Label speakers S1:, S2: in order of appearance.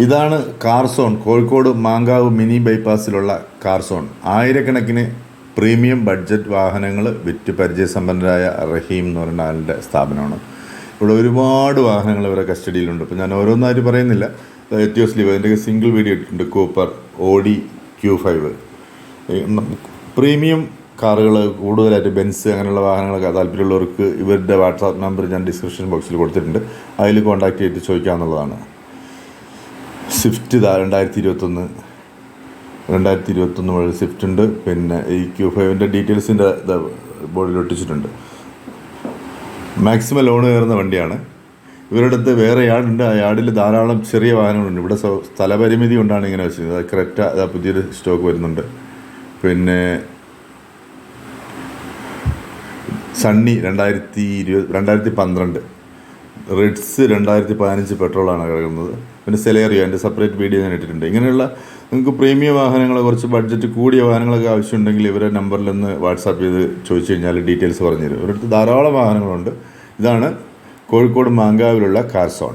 S1: ഇതാണ് car zone. Kozhikode Mankavu mini ബൈപ്പാസിലുള്ള car zone. ആയിരക്കണക്കിന് പ്രീമിയം ബഡ്ജറ്റ് വാഹനങ്ങൾ വിറ്റ് പരിചയസമ്പന്നരായ റഹീം എന്ന് പറയുന്ന ആളുടെ സ്ഥാപനമാണ്. ഇവിടെ ഒരുപാട് വാഹനങ്ങൾ ഇവരുടെ കസ്റ്റഡിയിലുണ്ട്. ഇപ്പോൾ ഞാൻ ഓരോന്നായിട്ട് പറയുന്നില്ല. എത്തിയോസ് ലീവ് അതിൻ്റെ സിംഗിൾ വീഡിയോ ഇട്ടിട്ടുണ്ട്. കൂപ്പർ, ഓഡി Q5, പ്രീമിയം കാറുകൾ, കൂടുതലായിട്ട് ബെൻസ് അങ്ങനെയുള്ള വാഹനങ്ങളൊക്കെ താല്പര്യമുള്ളവർക്ക് ഇവരുടെ വാട്സാപ്പ് നമ്പർ ഞാൻ ഡിസ്ക്രിപ്ഷൻ ബോക്സിൽ കൊടുത്തിട്ടുണ്ട്. അതിൽ കോൺടാക്ട് ചെയ്തിട്ട് ചോദിക്കാമെന്നുള്ളതാണ്. സ്വിഫ്റ്റ് 2021 മുതൽ സ്വിഫ്റ്റ് ഉണ്ട്. പിന്നെ ഈ Q5 ഡീറ്റെയിൽസിൻ്റെ ബോർഡിൽ ഒട്ടിച്ചിട്ടുണ്ട്. മാക്സിമം ലോൺ കയറുന്ന വണ്ടിയാണ്. ഇവരുടെ അടുത്ത് വേറെ യാർഡുണ്ട്. ആ യാർഡിൽ ധാരാളം ചെറിയ വാഹനങ്ങളുണ്ട്. ഇവിടെ സ്ഥലപരിമിതി കൊണ്ടാണ് ഇങ്ങനെ വെച്ചിരുന്നത്. ക്രെറ്റ പുതിയൊരു സ്റ്റോക്ക് വരുന്നുണ്ട്. പിന്നെ സണ്ണി 2012, റിഡ്സ് 2015 പെട്രോളാണ് കിടക്കുന്നത്. പിന്നെ സെലേറിയോ, എൻ്റെ സെപ്പറേറ്റ് വീഡിയോ ഞാൻ ഇട്ടിട്ടുണ്ട്. ഇങ്ങനെയുള്ള നിങ്ങൾക്ക് പ്രീമിയം വാഹനങ്ങൾ, കുറച്ച് ബഡ്ജറ്റ് കൂടിയ വാഹനങ്ങളൊക്കെ ആവശ്യമുണ്ടെങ്കിൽ ഇവരെ നമ്പറിലൊന്ന് വാട്സാപ്പ് ചെയ്ത് ചോദിച്ചു കഴിഞ്ഞാൽ ഡീറ്റെയിൽസ് പറഞ്ഞു തരും. ഇവരുടെ അടുത്ത് ധാരാളം വാഹനങ്ങളുണ്ട്. ഇതാണ് കോഴിക്കോട് മാങ്കാവിലുള്ള കാർ സോൺ.